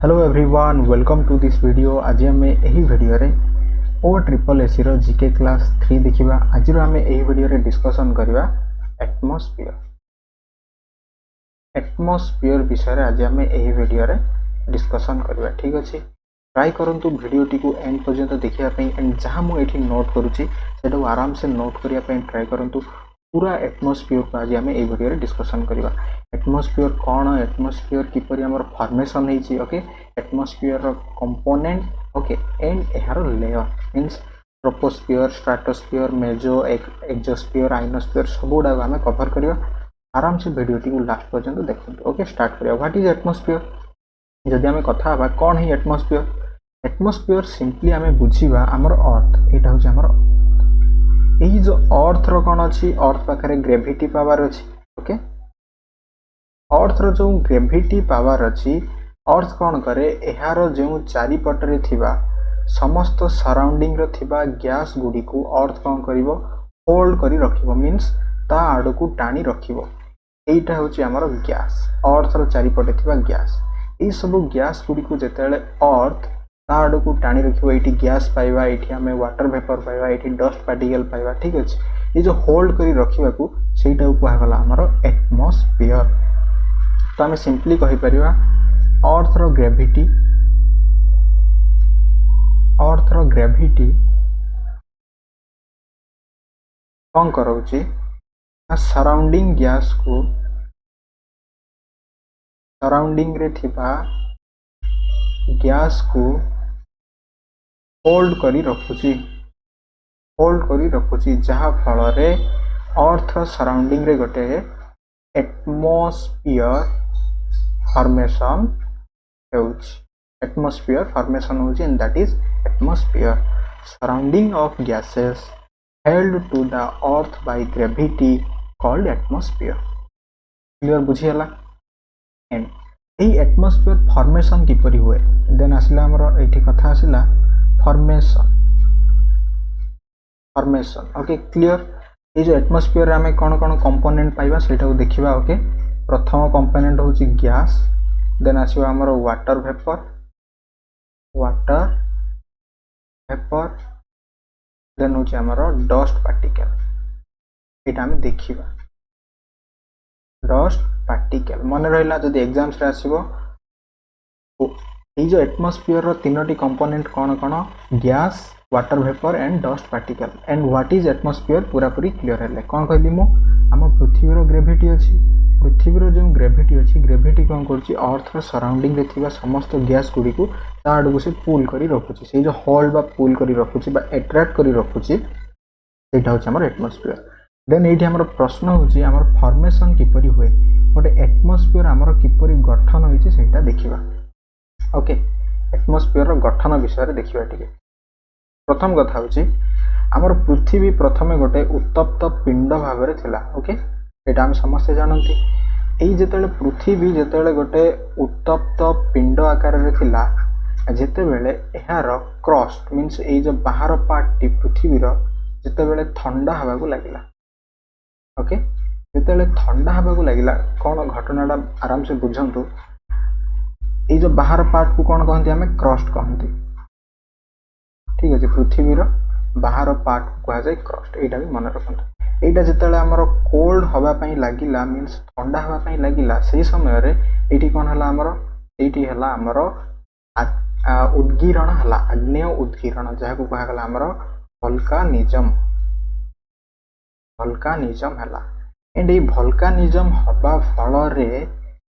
Hello everyone, welcome to this video. आज आम यही वीडियो रे OSSC रो जीके क्लास 3 देखिबा। आज आम यही वीडियो रे डिस्कशन करबा एटमॉस्फेयर विषय रे। आज आम यही वीडियो रे डिस्कशन करबा। ठीक अछि, ट्राई करंतु वीडियो टी को एंड पर्यंत देखिया पई एंड जहां मु एठी नोट करूची सेटा आराम से नोट करिया पई ट्राई करंतु। पूरा एटमॉस्फेयर को आज आम यही वीडियो रे डिस्कशन करबा। एटमॉस्फेयर कौन, एटमॉस्फेयर किपरि हमर फॉर्मेशन हेछि, ओके, एटमॉस्फेयर रो कंपोनेंट, ओके, एंड एहार layer means troposphere, stratosphere, meso exosphere, ionosphere सब गुडा हमें कवर करबा। आराम से वीडियो टी को लास्ट पर्यंत देखंतु। ओके, स्टार्ट करिया। What is atmosphere? जदि हमें कथा हबा कोन है एटमॉस्फेयर। एटमॉस्फेयर सिंपली हमें बुझीबा हमर अर्थ, एटा होछि हमर एही जो अर्थ रो कोन अछि, अर्थ पाखरे ग्रेविटी पावर अछि। ओके, अर्थ रो जो ग्रेविटी पावर अछि, अर्थ कौन करे, एहार जो चारिपटरे थिबा समस्त सराउंडिंग रो थिबा गैस गुडी को अर्थ कौन करिवो, होल्ड करी रखिवो, मींस ता आडो को टाणी रखिवो। एइटा होछि हमर गैस, अर्थ रो चारिपटे थिबा गैस। ए सब गैस गुडी को जेतेले अर्थ ता आडो को टाणी रखिवो, एठी गैस पाइबा, एठी हमें वाटर वेपर पाइबा, एठी डस्ट पार्टिकल पाइबा। ठीक अछि, ये जो होल्ड करी रखिबा को सेटा कुहा गला हमर एटमॉस्फेयर। तो हमें सिंपली कहि परिबा अर्थ रो ग्रेविटी कौन करोछि ना सराउंडिंग गैस को, सराउंडिंग रे थिबा गैस को होल्ड करी रखुछि, जहा फल रे अर्थ सराउंडिंग रे गोटे एटमॉस्फेयर फॉर्मेशन होउछि। एटमॉस्फेयर फॉर्मेशन होउछि and that is atmosphere, surrounding of gases held to the earth by gravity called atmosphere। Clear बुझी हला? एंड एही एटमॉस्फेयर फॉर्मेशन किपरि हुए, देन आसिला हमर एठी कथा आसिला फॉर्मेशन। Okay, clear. ये जो एटमॉस्फेयर रे हमें कोन कोन कंपोनेंट पाइबा सेटा को देखिबा। ओके, प्रथम कंपोनेंट होछि गैस, देन आसिबा हमर वाटर वेपर, देन होछि हमर डस्ट पार्टिकल। एटा हम देखिबा डस्ट पार्टिकल मन रहिला जदि एग्जाम्स रे आसीबो। ए जो एटमॉस्फेयर रो तीनोटी कंपोनेंट कोन कोन, gas, water vapour and dust particle. And what is atmosphere पूरा पूरी क्लियर हेले। कोन कहली मु, हम पृथ्वी रो ग्रेविटी अछि, पृथ्वी रो जो ग्रेविटी अछि, ग्रेविटी कोन करछि अर्थ रो सराउंडिंग रे थिबा समस्त गैस गुडी को ता आडू से पुल करी रखुछि। से जो होल्ड बा पुल करी रखुछि बा अट्रैक्ट करी रखुछि, सेटा होछि हमर एटमॉस्फेयर। देन एठी हमर प्रश्न होछि हमर फॉर्मेशन किपरि हुए, गोटे एटमॉस्फेयर हमर किपरि गठन होइछि सेटा देखिबा। ओके, एटमॉस्फेयर रो गठन विषय रे देखिबा। ठीक है, प्रथम कथा होछि हमर पृथ्वी प्रथमे गोटे उत्तप्त पिंड भाव रे थिला। ओके, एटा हम समस्त जानंती। एई जेतेले पृथ्वी जेतेले गोटे उत्तप्त पिंड आकार रे थिला, जेते बेले एहार क्रस्ट मींस एई जो बाहर पार्ट टी पृथ्वी रो जेते बेले ठंडा हवा को लागिला। ओके, जेतेले ठंडा हवा को लागिला कोन घटनाटा आराम से बुझंतु। एई जो बाहर पार्ट को कोन कहंती, हमें क्रस्ट कहंती। ठीक अछि, पृथ्वी रो बाहर पार्ट को कहा जाय क्रस्ट। एटा भी मन रखंतु। एटा जेतेले हमर कोल्ड हवा पई लागिला मींस ठंडा हवा पई लागिला, सेही समय रे एठी कोन हला हमर, एठी हला हमर उद्गीरण हला, आग्नेय उद्गीरण, जहा को कहा गला हमर वोल्कानिज्म हला। एंड ए वोल्कानिज्म हबा फल रे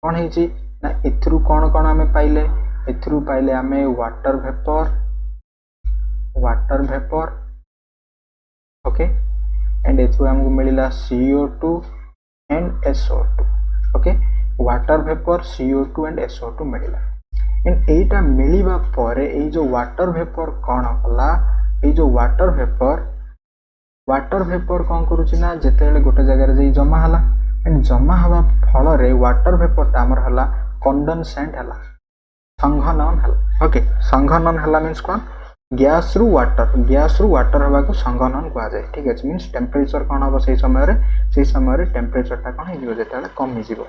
कोन हेछि ना, एथरु कोन कोन हमें पाइले, एथरु पाइले हमें वाटर वेपर। ओके, एंड एथरु हमको मिलिला CO2 and SO2। Okay, water vapour, CO2 and SO2 मिलिला। एंड एटा मिलिबा परे ए जो वाटर वेपर कोन होला, ए जो वाटर वेपर कोन करूछि ना, जेतेले गोटे जगह रे जई जमा हला, एंड जमा हवा फल रे वाटर वेपर ता हमर हला कंडेंसेंट हला, संघनन हला। ओके, संघनन हला मींस कोन, गैस रु वाटर हवा को संघनन कहा जाए। ठीक अछि, मींस टेम्परेचर कोन हबो सेही समय रे टेम्परेचर ता कोन हिजिवो, जेतेले कम हिजिवो।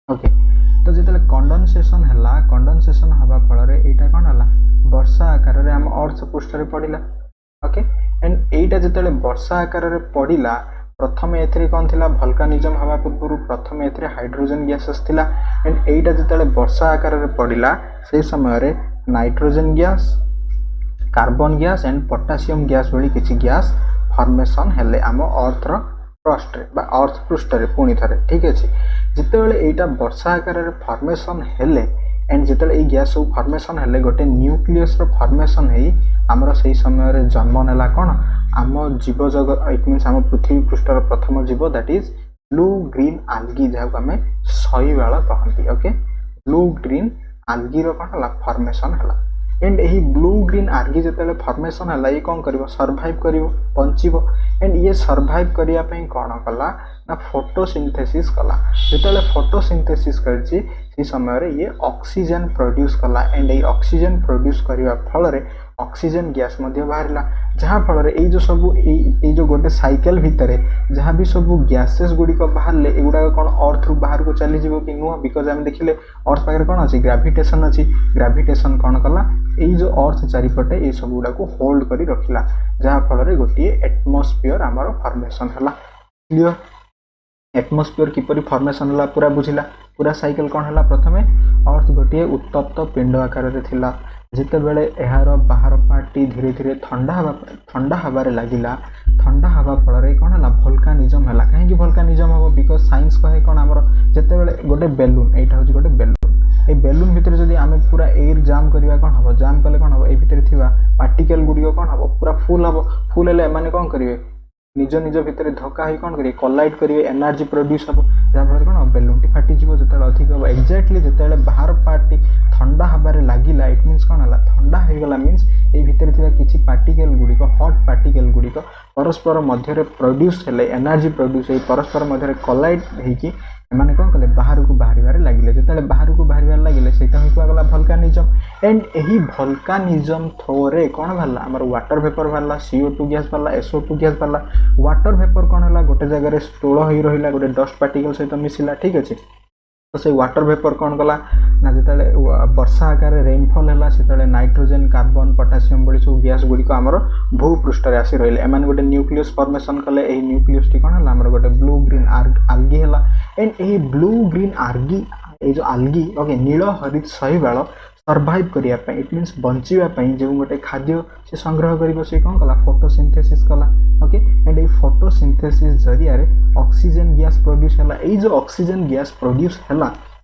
ओके, तो जेतेले कंडेनसेशन हला कंडेनसेशन हवा फल एटा कौन हला वर्षा आकार रे हम अर्थ पृष्ठ रे पड़िला ओके एंड एटा जेतेले वर्षा आकार रे पड़िला प्रथम एथरे कौन थिला वोल्कानिज्म हवा पूर्व प्रथम एथरे हाइड्रोजन गैसेस थिला एंड एटा जेतेले वर्षा आकार रे पड़िला से समय रे nitrogen gas carbon gas and potassium gas भली किछि गैस फॉर्मेशन हेले आम अर्थ रो क्रस्ट रे बा अर्थ पृष्ठ रे पुणी थरे ठीक अछि जेतेबेले एटा वर्षा आकार रे फॉर्मेशन हेले एंड जेतेबेले ए गैस सब फॉर्मेशन हेले गोटे न्यूक्लियस रो फॉर्मेशन हेई हमर सही समय रे जन्म नेला कोन आम जीव जगत इट मीन्स आम पृथ्वी पृष्ठर प्रथम जीव that is blue green algae जहाँ आम शैवाल कहती ओके ब्लू ग्रीन आल्गी रो कौन है फॉर्मेशन है एंड यही ब्लू ग्रीन आल्गी जिते फॉर्मेशन है ये कौन कर सर्वाइव कर बंचीब एंड ये सर्वाइव करने कौन कला ना फोटोसिंथेसिस कला जिते फोटोसिंथेसिस कर समय रे ये ऑक्सीजन प्रोड्यूस कला एंड ये ऑक्सीजन प्रोड्यूस करने फल ऑक्सीजन गैस बाहर जहाँ फल जो सब जो गोटे साइकेल भितर जहाँ भी सब गैसेस गुड़िक बाहर एगुड़ा कौन अर्थ रु बाहर को चली जीव कि नुह बिकज आम देखिले अर्थ पाखे कौन अच्छी ग्राविटेशन अच्छी ग्राविटेशन कौन कला ये जो अर्थ चारिपटे ये सब गुड़ा को होल्ड कर रखिला जहाँ फल गोटे एटमोस्फियर आमर फॉर्मेशन है क्लियर एटमोस्फियर किपरि फॉर्मेशन है पूरा बुझिला पूरा साइकेल कौन है प्रथमे अर्थ गोटे उत्तप्त पिंड आकार रे थिला जिते बेले एहार बाहर पार्टी धीरे धीरे ठंडा हबारे लागिला ठंडा हवा फल कौन है वोल्कानिज्म है कहीं वोल्कानिज्म हम बिकज साइंस कहे कौन आमर जिते गोटे बेलून यहाँ हूँ गोटे बेलून ये बेलून भितर जब आम पूरा एयर जाम करवा कौन हम जाम कले कौन हम ये भितर थिबा पार्टिकल गुड़िक कौन हम पूरा फुल हम फुल हेले एमाने कौन करेंगे निज निज भितर धक्का हो कौन करेंगे कोलाइड करेंगे एनर्जी प्रोड्यूस हम जहाँफल कौन बेलून टी फाटी जो अधिक हम एक्जाक्टली जिते बाहर पार्टी ठंडा हबारे लागिला इट मीन्स कौन है ठंडा हो गला मीन्स ये भितर थिबा किछि पार्टिकल गुड़िक हॉट पार्टिकल गुड़िक परस्पर मध्य प्रोड्यूस हेले एनर्जी प्रोड्यूस हो परस्पर मध्य कोलाइड होइकी एमाने कौन कले बाहर को बाहर लगे जिते बाहर को बाहर लगे से गला वोल्कानिज्म एंड यही वोल्कानिज्म थ्रो रे कौन बाहर आमर वाटर वेपर बाहर CO2 गैस बाहर SO2 गैस बाहर वाटर वेपर कौन है गोटे जगह स्टोर हो रहा गोटे डस्ट पार्टिकल सहित मिसिला ठीक अच्छे तो से वाटर वेपर कौन कला ना जिते वर्षा आकार रेनफॉल है से नाइट्रोजन कार्बन पोटासियम भली सब गैस गुड़िक आमर भूपृष्ठ आसी रही एम गोटे न्यूक्लियस फॉर्मेशन कले यही न्यूक्लियस टी कौन है आमर गोटे ब्लू ग्रीन आल्गी है एंड यही ब्लू ग्रीन आल्गी ये जो आल्गी ओके नील हरित शैवाल सर्वाइव करने इट मीन्स बचाई जो गोटे खाद्य से संग्रह कर कौन कला फोटोसिंथेसिस कला ओके एंड ये फोटोसिंथेसिस जरिया ऑक्सीजन गैस प्रोड्यूस है जो ऑक्सीजन गैस प्रोड्यूस है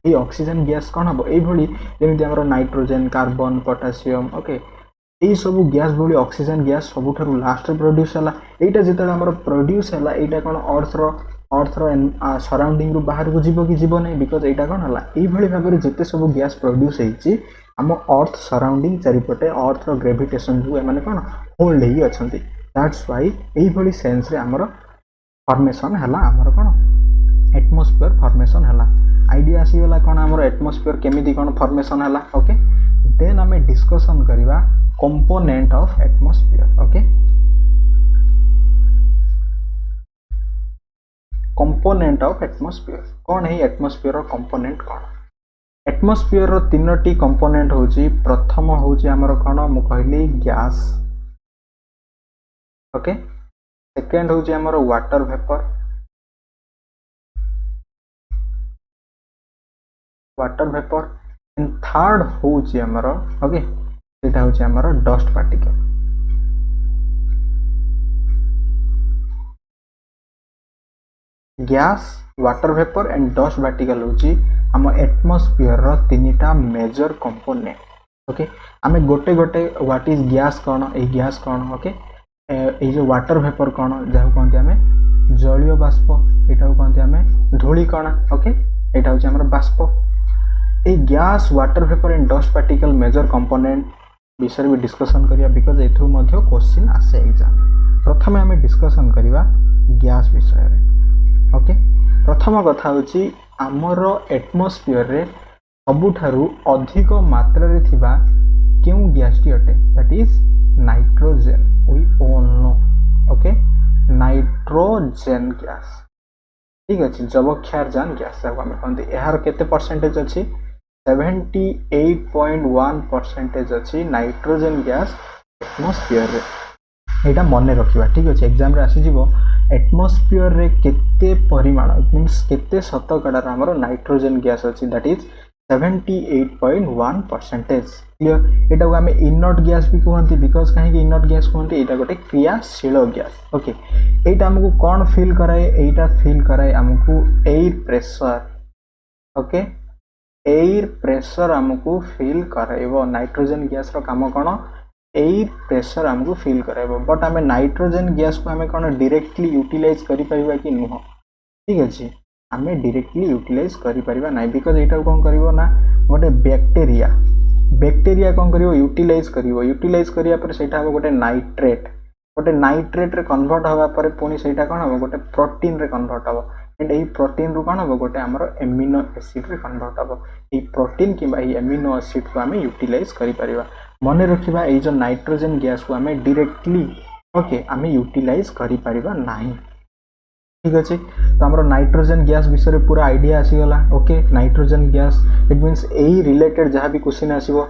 ये ऑक्सीजन गैस कौन हम ये जमी आम नाइट्रोजन कार्बन पोटासियम ओके यही सब गैस भली ऑक्सीजन गैस सबुठ लास्ट प्रोड्यूस है यहाँ जिते आम प्रोड्यूस है यहाँ कौन अर्थ सराउंडिंग रु बाहर को जीव कि जीव नहीं बिकज यहाँ कौन है ये भाव में जिते सब गैस प्रोड्यूस होती आम अर्थ सराउंडिंग चारिपटे अर्थ ग्रेविटेशन जो एम कौन होल्ड ही अच्छा दैट्स वाई यही सेन्स रे आमर फॉर्मेशन है आमर कौन एटमोस्फियर फॉर्मेशन है आइडिया आसीगला कौन आमर एटमोस्फियर केमिति कौन फॉर्मेशन है ओके देन आम डिस्कशन करवा component of atmosphere okay component of atmosphere कौन है एटमोस्फियर कंपोनेंट कौन एटमोस्फियर रो तीनोटी कंपोनेंट होची प्रथम होची हमर कौन मु कहली गैस ओके सेकंड होची हमर वाटर वेपर एंड थर्ड होची हमर ओके सेटा होची हमर dust particle gas water vapour and dust particle होची आम एटमोस्फियर रो तीनटा मेजर कंपोनेंट ओके आमे गोटे गोटे व्हाट इज गैस कौन ए गैस कौन ओके ए जो वाटर वेपर कौन जहाँ कहते आम जलीय बाष्प यहाँ कहते आम धूलिकणा ओके यहाँ हूँ आम बाष्प ए gas water vapour and dust particle major component विषय भी डिस्कसन करिया बिकज एथु मध्य क्वेश्चन आसे एग्जाम प्रथमे आम डिस्कसन करिवा गैस विषय रे ओके प्रथम कथा होची आमर एटमोस्फियर रे सबुठारु अधिक मात्रा रे थिबा केउ गैस टी अटे that is nitrogen we all know okay nitrogen gas ठीक अच्छे जबक्षारजान गैस आम कहते यार केते परसेंटेज अच्छी 78.1% अच्छी नाइट्रोजन गैस एटमॉस्फेयर रे एटा मन रखिबा ठीक अछि एग्जाम रे आसी जिवो एटमॉस्फेयर रे केते परिमाण इट मींस केते शतकड़ा हमरो नाइट्रोजन गैस अछि दैट इज 78.1% क्लियर एटा को हमें इनर्ट गैस भी कहंती बिकॉज़ काहे कि इनर्ट गैस कहंती एटा गोटे क्रियाशील गैस ओके एटा हमको कोन फील कराए एटा फील कराए हमको air pressure okay air pressure हमको फील कराइबो नाइट्रोजन गैस रो काम कोन एयर प्रेशर हमको फील कराइबो बट हमें नाइट्रोजन गैस को हमें कोन डायरेक्टली यूटिलाइज करि परिबा कि नुह ठीक अछि हमें डायरेक्टली यूटिलाइज करि परिबा नै बिकॉज़ एटा कोन करिवो ना गोटे बैक्टीरिया कोन करिवो यूटिलाइज करिया पर सेटा हो गोटे नाइट्रेट रे कन्वर्ट होगा पर पुनी सेटा कोन हो गोटे प्रोटीन रे कन्वर्ट हो एंड एही प्रोटीन रु कोन हो गोटे हमरो एमिनो एसिड रे कन्वर्ट हो एही प्रोटीन किबा एही एमिनो एसिड को हमें यूटिलाइज करि परिबा मने रखिबा एही जो नाइट्रोजन गैस को हमें डायरेक्टली ओके हमें यूटिलाइज करि परिबा नाही ठीक अछि तो हमरो नाइट्रोजन गैस विषय पूरा आईडिया आसी गला okay nitrogen gas it means एही रिलेटेड जहां भी क्वेश्चन आसीबो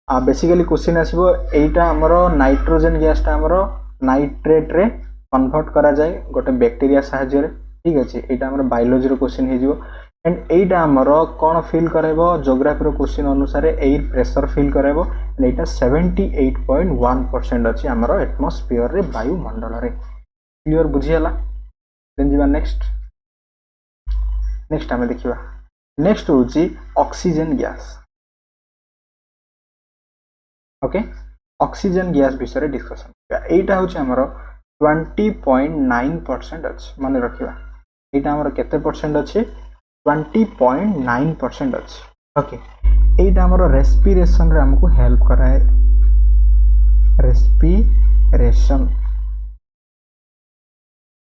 बेसिकली क्वेश्चन आसीबो एटा हमरो नाइट्रोजन गैस ता हमरो नाइट्रेट रे कन्वर्ट करा जाय गोटे बैक्टीरिया सहाय्य रे ठीक अछि एटा हमरो बायोलॉजी रो क्वेश्चन हे जिवो एंड एटा हमरो कोन फील करैबो ज्योग्राफी रो क्वेश्चन अनुसार एयर प्रेशर फील करैबो एंड एटा 78.1% अछि हमरो एटमॉस्फेयर रे वायुमंडल रे क्लियर बुझियला देन जीवा नेक्स्ट हमें देखिबा नेक्स्ट होची oxygen gas okay oxygen gas विषय डिस्कशन एटा होची हमरो 20.9% अछि माने रखिबा एटा हमरो केते परसेंट अछि 20.9% अछि ओके एटा हमरो रेस्पिरेशन रे हमको हेल्प कराए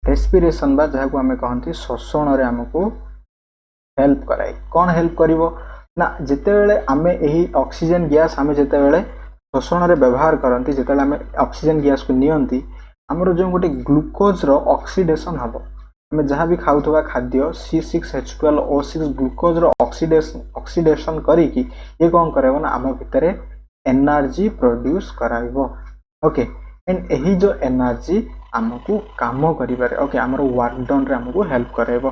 रेस्पिरेशन बा जहा को हमें कहंती श्वसन रे हमको हेल्प कराए कोन हेल्प करिवो ना जेते बेले हमें एही ऑक्सीजन गैस हमें जेते बेले श्वसन रे व्यवहार करंती जेते बेले हमें ऑक्सीजन गैस को नियंती हमरो जो गोटे ग्लूकोज रो ऑक्सीडेशन हबो हमें जहां भी खाउथबा खाद्य C6H12O6 ग्लूकोज रो ऑक्सीडेशन करी कि ये कोन करबो ना हम भितरे एनर्जी प्रोड्यूस कराइबो ओके एंड एही जो एनर्जी हमको काम करिबारे ओके हमरो वर्क डन रे हमको हेल्प कराइबो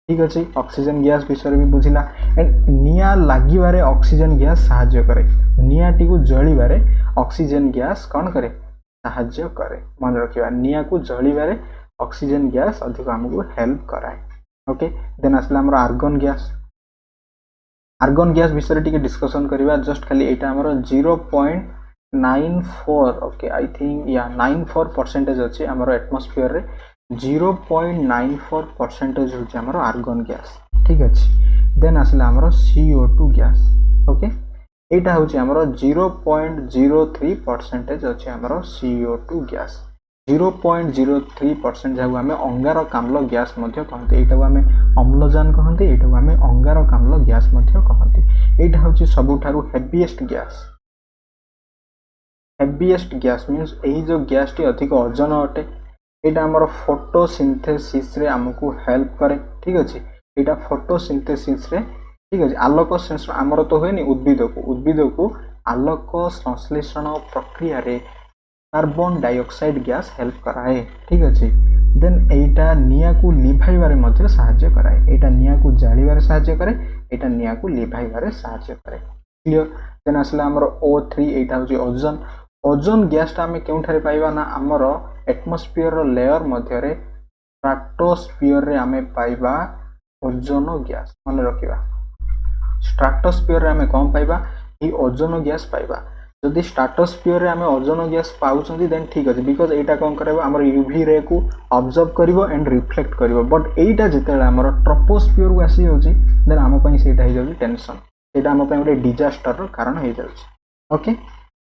ठीक अछि ऑक्सीजन गैस विषय भी बुझिला एंड निया लागिबारे ऑक्सीजन गैस सहाय्य करे नियाटी को जळीबारे ऑक्सीजन गैस कोन करे सहाय्य करे मन रखिबा निया को जळीबारे ऑक्सीजन गैस अधिक हमको हेल्प कराए ओके देन असला हमरो आर्गन गैस विषय टिके डिस्कशन करिबा जस्ट खाली एटा हमरो 0.94 ओके आई थिंक या 94% अछि हमरो एटमॉस्फेयर रे 0.94% होची हमरो आर्गन गैस ठीक अछि देन असला हमरो CO2 गैस ओके एटा होची हमरो 0.03% अछि हमरो CO2 गैस 0.03% जागु हमें अंगारकाम्ल गैस मध्य कहंती एटा हमें अम्लजान कहंती एटा हमें अंगारकाम्ल गैस मध्य कहंती एटा होची सबुठारु हेवीएस्ट गैस मींस एही जो गैस टी अधिक ओजन अटे एटा हमरो फोटोसिंथेसिस रे हमको हेल्प करे ठीक अछि एटा फोटोसिंथेसिस रे ठीक अछि आलोक संश्लेषण हमरो तो होयनी उद्भिद को आलोक संश्लेषण प्रक्रिया रे कार्बन डाइऑक्साइड गैस हेल्प कराए ठीक अछि देन एटा निया को लिभाइबारे मध्ये सहाय्य कराए एटा निया को जाळीबारे सहाय्य करे एटा निया को लिभाइबारे सहाय्य करे क्लियर देन असला हमरो O3 एटा होची ओजोन गैस ता हमें केउठारे पाइबा ना हमरो एटमॉस्फेयर रो लेयर मध्ये रे स्ट्राटोस्फियर रे हमें पाइबा ओजोन गैस मन रखिबा स्ट्राटोस्फियर रे हमें कम पाइबा ई ओजोन गैस पाइबा जदि स्ट्राटोस्फियर रे हमें ओजोन गैस पाउछंती देन ठीक अछि बिकॉज़ एटा कोन करबो हमर यूवी रे को ऑब्जर्व करिवो एंड रिफ्लेक्ट करिवो बट एटा जेतेला हमर ट्रोपोस्फियर को आसी होची देन हम पई सेटा हे जाउची टेंशन एटा हम पई ओटे डिजास्टर रो कारण हे जाउची ओके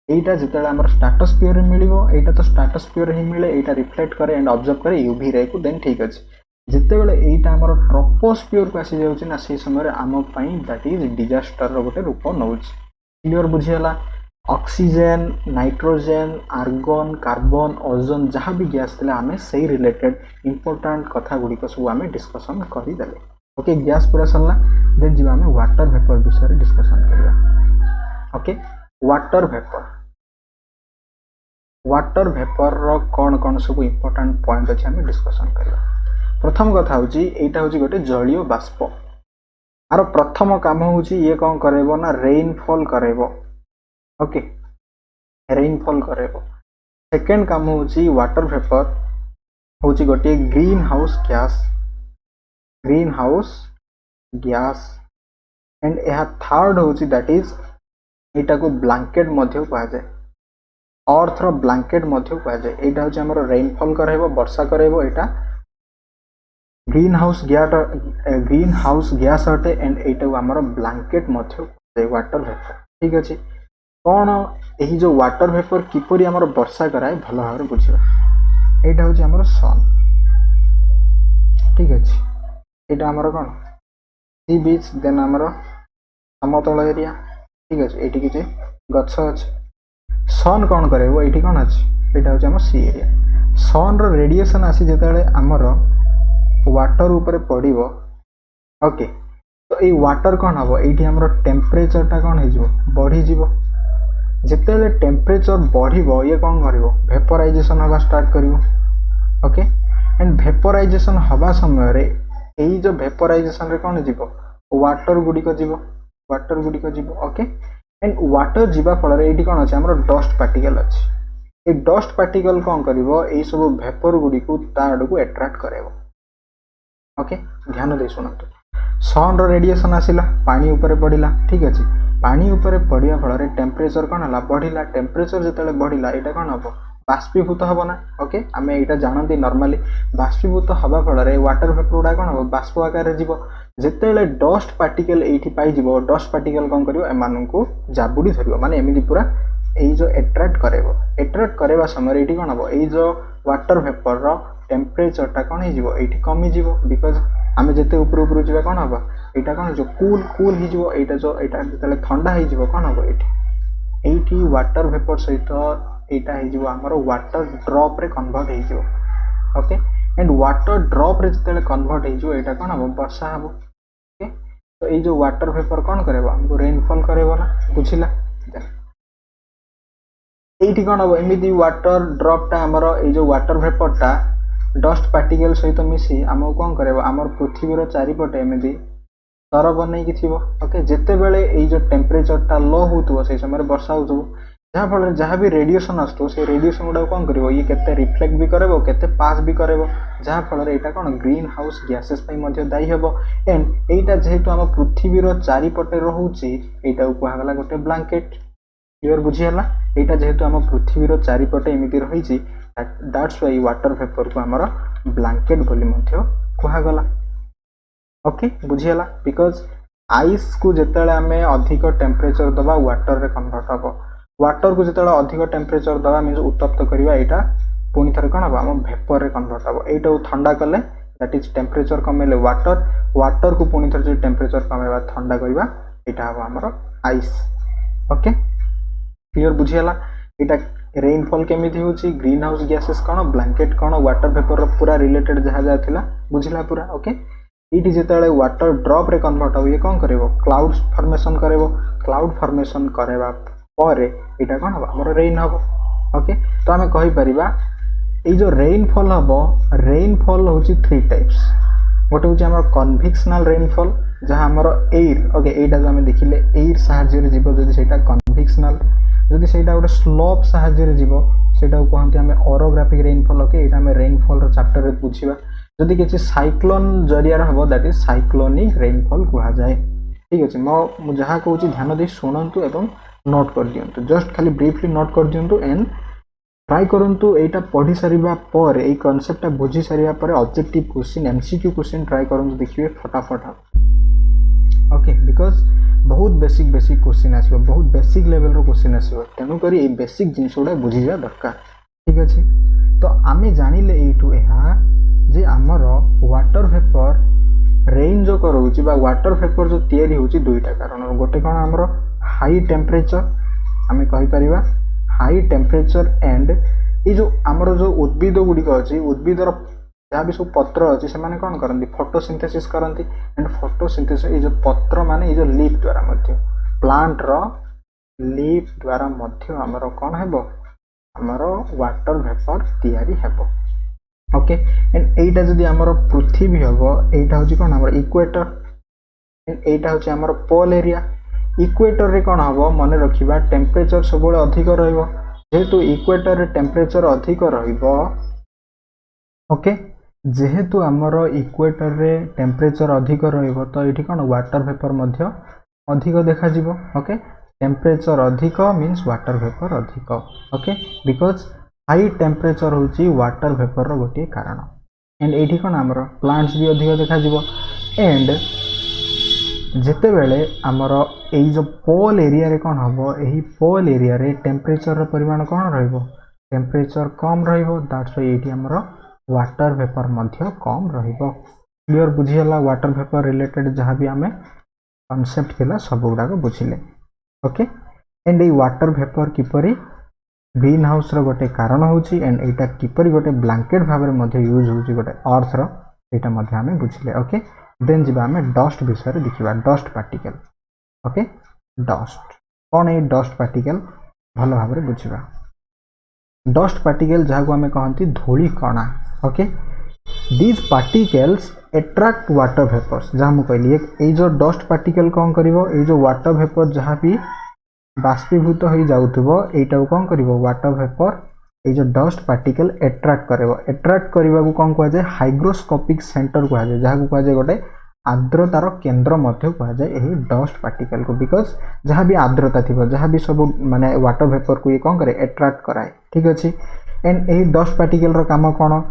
एटा जेतेला हमर स्ट्राटोस्फियर रे मिलिवो एटा तो स्ट्राटोस्फियर रे ही मिले एटा रिफ्लेक्ट करे एंड ऑब्जर्व करे यूवी रे को देन ठीक अछि जेते बेले एटा हमर ट्रोपोस्फियर को आसी जाउची ना से समय रे हम पई दैट इज डिजास्टर रो गोटे रूप नउची क्लियर बुझियला oxygen nitrogen argon carbon ozone जहाँ भी गैस थिला हमें सही रिलेटेड इंपोर्टेंट कथा गुडी को सब हमें डिस्कशन करि देले ओके गैस पूरा सरला देन जीवा हमें वाटर वेपर विषय डिस्कशन करबा ओके वाटर वेपर रो कौन सब इंपोर्टेंट पॉइंट अच्छे हमें डिस्कशन करबा प्रथम कथा होची एटा होची गोटे जलीय बाष्प आर प्रथम काम होची ये कौन करेबो ना रेनफॉल करेबो ओके रेनफॉल करेबो सेकंड काम होची वाटर वेपर होची गोटे ग्रीन हाउस गैस एंड यह थर्ड होची दैट इज एटा को ब्लैंकेट मध्य कहा जाए अर्थ रो ब्लैंकेट मध्य कहा जाए एटा होची हमर रेनफॉल करेबो वर्षा करेबो एटा ग्रीन हाउस गैस अटे एंड एटा हमर ब्लैंकेट मध्य वाटर वेपर ठीक अछि कौन यही जो वाटर वेपर किपरि हमर वर्षा कराए भल भाव बुझा एटा होची हमर सन ठीक अछि एटा हमर कोन सी बीच देन हमर समतल एरिया ठीक अछि एठी किछि गछ अछि सन कौन करेबो एठी कोन अछि एटा होची हमर सी एरिया सन रो रेडिएशन आसी जेताले हमर वाटर ऊपर पड़िबो ओके तो ये वाटर कौन हम ये आम टेम्परेचर टा कौन हो बढ़ी जीवो जिते टेम्परेचर बढ़िबो ये कौन कर वेपराइजेशन हवा स्टार्ट करिवो ओके एंड वेपराइजेशन हवा समय रे यही जो वेपराइजेशन रे कौन जीवो वाटर गुड़िक जीवो ओके एंड वाटर जीवा फल ये कौन अच्छे आम डस्ट पार्टिकल अच्छे ये डस्ट पार्टिकल कौन करिवो ये सब वेपर गुड़ी को ता आड़ को एट्राक्ट करेबो ओके ध्यान दे शुणु सन रो रेडिएशन आसिला पानी ऊपर पड़िला ठीक अछि पानी ऊपर पड़िया फल टेम्परेचर कौन है बढ़िला टेम्परेचर जिते बढ़िला यहाँ कौन हम बाष्पीभूत हम ना ओके आम यहाँ जानती नॉर्मली बाष्पीभूत हवा फल वाटर वेपर गुड़ा कौन हम बाष्प आकार जीव जिते डस्ट पार्टिकल ये पाई डस्ट पार्टिकल कौन कर एम को जाबुड़ी धर माने एमती पूरा यही जो एट्राक्ट करवा समय ये कौन हम यही जो वाटर वेपर रो टेम्परेचर टा कौन हो कमी जीव बिकज आम जिते ऊपर जावा कौन हम यहाँ कौन हो कूल हो यहाँ जो ठंडा हो कौन हम ये वाटर वेपर सहित यहाँ होमर वाटर ड्रॉप रे कन्वर्ट हो ओके एंड वाटर ड्रॉप रे जिते कन्वर्ट हो यहाँ कौन हम वर्षा हम ओके तो ये जो वाटर वेपर कौन करे हमको रेनफॉल करेबो ना बुझिला ये कौन हम एमती वाटर ड्रॉप टा आमर ये जो वाटर वेपर टा डस्ट पार्टिकल सहित मिसी आमको कौन करे आमर पृथ्वीर चारिपटे एमती स्तर बनई थी ओके जिते बेले ये जो टेम्परेचर टा लो हो से समय वर्षा हो जहाँफल जहाँ भी रेडिएशन आसो से रेडिएशन गुड़ा कौन कर ये केते रिफ्लेक्ट भी करे केते पास भी करे जहाँफल यहाँ कौन ग्रीन हाउस गैसेस दायी हे एंड यहाँ जेहेतु आम पृथ्वीर चारिपटे रोचे यहाँ कहला गोटे ब्लैंकेट क्लियर बुझीगला यहाँ जेहेतु आम पृथ्वीर चारिपटे एमती रही दैट्स व्हाई वाटर वेपर को आमर ब्लैंकेट बोली कहगला ओके बुझीगला बिकज आइस को जिते आम अधिक टेम्परेचर दबा वाटर रे कन्वर्ट हम वाटर को जिते अधिक टेम्परेचर दबा मीन उत्तप्त करवा यहाँ पुणी थे कौन हम आम वेपर रे कन्वर्ट हम यहाँ ठंडा कले दैट इज टेम्परेचर कमेले वाटर को पुणी थे टेम्परेचर कमेवा ठंडा करवा यहाँ हम आमर आइस ओके क्लियर बुझीगला यहाँ रेनफॉल केमिति होची ग्रीन हाउस गैसेस कौन ब्लैंकेट कौन वाटर वेपर पूरा रिलेटेड जहाँ जहाँ थिला बुझिला पूरा ओके ये जिते वाटर ड्रॉप रे कन्वर्ट हो ये कौन कर क्लाउड फॉर्मेशन कर क्लाउड फॉर्मेशन करवा पर यहाँ कौन हम आम रेन हम ओके तो आम कहीपर ये जो रेनफॉल हम रेनफॉल हूँ 3 टाइप्स गोटे हूँ आम कन्वेक्शनल रेनफॉल जहाँ आमर एयर ओके यहाँ आम देखिले एयर साहाय्य जीव जदि से कन्वेक्शनल जदि से गोटे स्लोप साहाय्य जीव से कहते हैं ओरोग्राफिक रेनफॉल ओके यहाँ आम रेनफॉल चैप्टर बुझा जदि किसी साइक्लोन जरिया हम दैट इज साइक्लोनिक रेनफॉल कह जाए ठीक अच्छे मो जहाँ कहूँ ध्यान दे शुणु एवं नोट कर दिंतु जस्ट खाली ब्रीफली नोट कर दिंतु एंड ट्राई करंतु एटा पढ़ी सारिबा पर ए कांसेप्ट बुझी सारिबा पर objective question MCQ question try करंतु देखिए फटाफट ओके बिकॉज बहुत बेसिक क्वेश्चन आसो बहुत बेसिक लेवल रो क्वेश्चन आसो तेणु करी ए बेसिक जिनिस गुड़ा बुझी जा दरकार ठीक अच्छे तो आमे जानिले एठू एहा जे आमर वाटर वेपर रेन जो करोची बा वाटर वेपर जो तैयारी होची दुईटा कारण गोटे कौन आमर हाई टेम्परेचर आमे कहि परिबा हाई टेम्परेचर एंड ये जो आमर जो उद्भिद गुड़िक अच्छी उद्भिदर जहाँ भी सब पत्र अच्छे से माने कौन करती फोटोसिंथेसिस करती एंड फोटोसिंथेसिस ये जो पत्र माने ये जो लीफ द्वारा मध्य प्लांट रो लीफ द्वारा मध्य आमर कौन है आमर वाटर वेपर तैयारी हेबो ओके एंड एटा जदि आमर पृथ्वी हेबो एटा होची कौन आमर इक्वेटर एंड एटा होची आमर पोल एरिया इक्वेटर रे कौन हम मन रखा टेम्परेचर सब अधिक जेहेतु इक्वेटर रे टेम्परेचर अधिक ओके जेहेतु आमर इक्वेटर रे टेम्परेचर अधिक तो ये कौन वाटर वेपर मध्य अधिक देखा ओके टेम्परेचर अधिक मीन्स वाटर वेपर अधिक ओके बिकॉज हाई टेम्परेचर होची वाटर वेपर रो गोटे कारण एंड ये कौन आमर प्लांट्स भी अधिक देखा एंड जिते बेले आमर यही जो पोल एरिया रे कौन हम यही पोल एरिया रे टेम्परेचर परिमाण कौन रहिबो टेम्परेचर कम रहिबो दैट्स व्हाई एठी आमर वाटर वेपर मध्य कम रहिबो क्लियर बुझियला वाटर वेपर रिलेटेड जहाँ भी आमे कॉन्सेप्ट थिला सब गुडाक बुझिले ओके एंड ये वाटर वेपर किपरि ग्रीन हाउस रो गोटे कारण होची एंड एटा किपरि गोटे ब्लैंकेट भाबरे मध्य यूज होची गोटे अर्थ रो एटा मध्य आमे बुझिले ओके देन जीवा आमे डस्ट विषय रे देखिबा डस्ट पार्टिकल ओके डस्ट कौन है डस्ट पार्टिकल भल भाव में बुझा डस्ट पार्टिकल जहाँ को आम कहती धूली कणा okay these particles attract water vapours जहाँ मुझे कहली ये जो डस्ट पार्टिकल कौन करिवो ये जो वाटर वेपर जहाँ भी बाष्पीभूत हो जाउथबो एटा कौन करिवो वाटर वेपर ये जो डस्ट पार्टिकल एट्रैक्ट करिवो एट्रैक्ट करने को कौन कहुए हाइग्रोस्कोपिक सेंटर कहुए जहाँ को कहुए गोटे आर्द्रतार केन्द्र मध्य कहुए यही डस्ट पार्टिकल को बिकॉज जहाँ भी आर्द्रता थी जहाँ भी सब माने वाटर वेपर को ये कौन करे एट्रैक्ट कराए ठीक अच्छे एंड यही डस्ट पार्टिकल रो काम कौन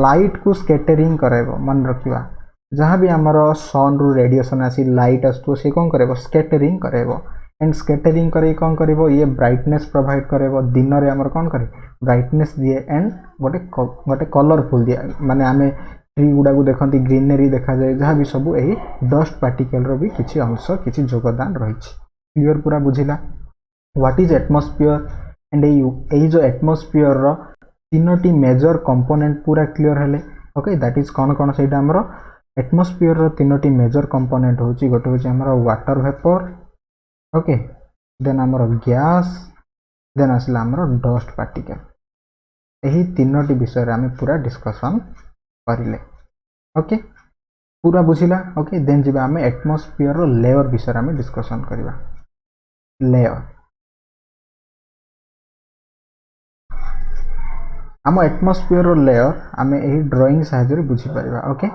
लाइट को स्कैटरिंग कराइबो मन रखिबा जहाँ भी आमर सन रु रेडिएशन आसी लाइट आसो सी कौन कर स्कैटरिंग कराइबो एंड स्कैटरिंग करे कौन करिवो ये ब्राइटनेस प्रोवाइड कराइबो दिन रे आमर कौन करे ब्राइटनेस दिए एंड गोटे कलरफुल दिए माने आमे ट्री गुडा को देखती ग्रीनरी देखा जाए जहाँ भी सब यही डस्ट पार्टिकल रो भी किसी अंश किसी योगदान रही क्लियर पूरा बुझिला व्हाट इज एटमॉस्फेयर एंड यही जो एटमॉस्फेयर रो तीनोटी मेजर कंपोनेंट पूरा क्लियर हेले ओके दैट इज कौन कौन से आमर एटमॉस्फेयर रो तीनोटी मेजर कंपोनेंट होची गोटे होची आमर वाटर वेपर ओके देन आमर गैस देन आसला आमर डस्ट पार्टिकल यही तीनोटी विषय आम पूरा डिस्कशन करिले ओके पूरा बुझिला ओके देन जीवा आम एटमॉस्फेयर रो लेयर विषय आम डिस्कशन करवा लेयर आम एटमॉस्फेयर रो लेयर आम यही ड्राइंग साहाय्य बुझी पारिबा ओके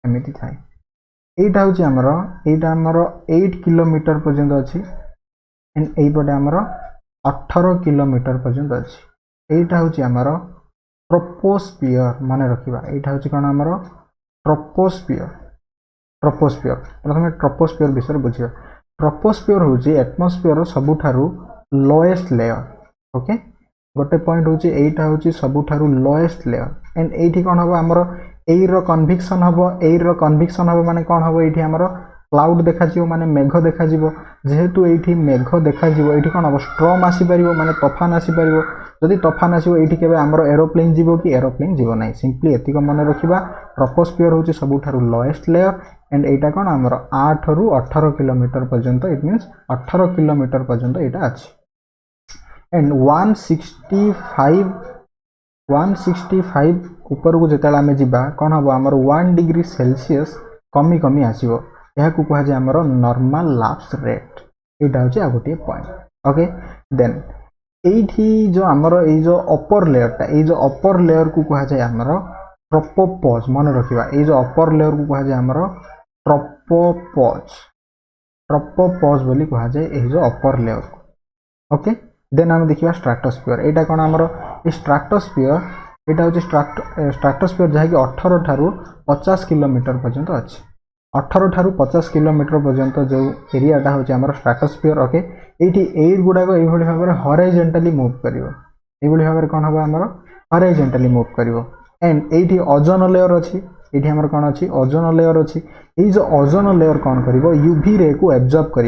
एमिति थाए एटा होची आमर 8 किलोमीटर पर्यंत अछि एंड एइपटे आमर 18 किलोमीटर पर्यंत अछि एटा होची आमर ट्रोपोस्फियर माने रखिबा एटा होची कोन आमर ट्रोपोस्फियर प्रथमे ट्रोपोस्फियर विषय बुझिबा ट्रोपोस्फियर होची एटमॉस्फेयर रो सबुठारु लोएस्ट लेयर ओके गोटे पॉइंट होची एटा होची सबुठारु लोएस्ट लेयर एंड एठी कोन हबो आमर एई रो कन्विक्शन हबो माने कोन हबो एठी आमर क्लाउड देखा जिवो माने मेघ देखा जिवो जेहेतु एठी मेघ देखा जिवो एठी कोन हबो स्ट्रॉम आसी परिवो माने तूफान आसी परिवो जदि तूफान आसीबो एठी केबे आमर एरोप्लेन जिवो कि एरोप्लेन जिवो नै सिंपली एतिक मन रखिबा ट्रोपोस्फियर होची सबुठारु लोएस्ट लेयर एंड एटा कोन आमर 8 रु 18 किलोमीटर पर्यंत इट मींस 18 किलोमीटर पर्यंत एटा अछि एंड 165 ऊपर को जिते आम जा कौन हम आमर 1 डिग्री सेल्सियस कमी कमी आसो यह कहुए आमर नॉर्मल लैप्स रेट यहाँ हूँ आ गोटे पॉइंट ओके देन एठी जो आमर ये जो अपर लेयरटा ये जो अपर लेयर को कहुए आमर ट्रोपोपॉज मन रखा ये जो अपर लेयर को कहुए आमर ट्रोपोपॉज बोली कहुए ये जो अपर लेयर को ओके देन आम देखा स्ट्राटोस्फियर यहाँ कौन आमर स्ट्राटोस्फियर यहाँ हूँ स्ट्राटोस्फियर जहाँकि 18 ठारू 50 किलोमीटर पर्यंत अच्छी 18 ठारू 50 किलोमीटर पर्यंत जो एरियाटा हूँ आमर स्ट्राटोस्फियर ओके ये एयर गुड़ाक ये भाव में हॉरिजॉन्टली मूव कर भाव में कौन हम आमर हॉरिजॉन्टली मूव कर एंड ये ओजोन लेयर अच्छी ये आमर कौन अच्छी ओजोन लेयर अच्छी ये जो ओजोन लेयर कौन कर यूवी रे को एब्जॉर्ब कर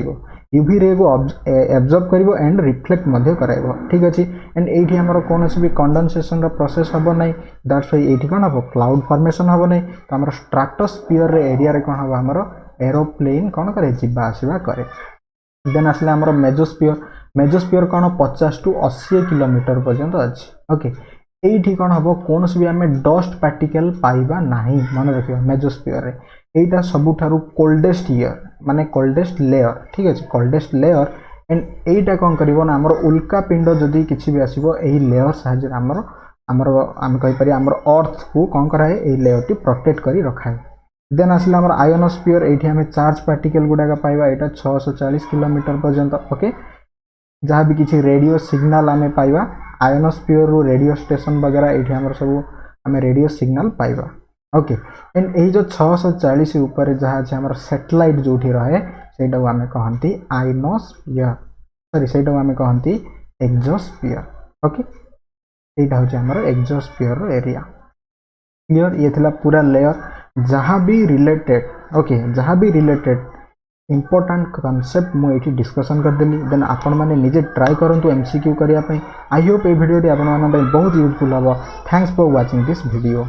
यूवी रे को एब्जॉर्ब करिवो एंड रिफ्लेक्ट मध्य कराइबो ठीक अछि एंड एठी हमर कोनोसी भी कंडेंसेशन रा प्रोसेस हबो नै दैट्स व्हाई एठी कोन हबो क्लाउड फॉर्मेशन हबो नै तो हमर स्ट्रैटोस्फियर रे एरिया रे कोन हबो हमर एरोप्लेन कोन करे जिबा आसीबा करे देन आसले हमर मेजोस्फियर कोन 50 टू 80 किलोमीटर पर्यंत अछि ओके एठी कोन हबो कोनोसी भी हमें डस्ट पार्टिकल पाइबा नाही मन रखियो मेजोस्फियर रे एटा सबुठारु कोल्डेस्ट ईयर माने कोल्डेस्ट लेयर ठीक अछि कोल्डेस्ट लेयर एंड एटा कोन करिवो ना हमर उल्का पिंड जदी किछि भी आसीबो एही लेयर साहाय्य हमर हम कहि पारि हमर अर्थ को कोन कराए एही लेयर टी प्रोटेक्ट करी रखाए देन आसला हमर आयोनोस्फियर एठी हमें चार्ज पार्टिकल गुडा का पाइबा एटा 640 किलोमीटर पर्यंत ओके जहाँ भी किसी रेडियो सिग्नल आमे पाइबा आयोनोस्फियर रो रेडियो स्टेशन वगैरह एठी हमर सब हमें रेडियो सिग्नल पाइबा ओके एंड एही जो 640 ऊपर जहाँ अछि हमर सैटेलाइट जोठी रहे सेटा हमें कहंती आयोनोस्फियर सॉरी सेटा हमें कहंती एक्सोस्फियर ओके एटा होछि हमर एक्सोस्फियर रो एरिया क्लियर ये थिला पूरा लेयर जहाँ भी रिलेटेड ओके जहाँ भी रिलेटेड इंपोर्टेंट कॉन्सेप्ट मु एठी डिस्कशन कर देली देन आपण माने निजे ट्राई करंतु एमसीक्यू करिया पई I hope A video T आपण माने बहुत यूजफुल हबो thanks for watching this video.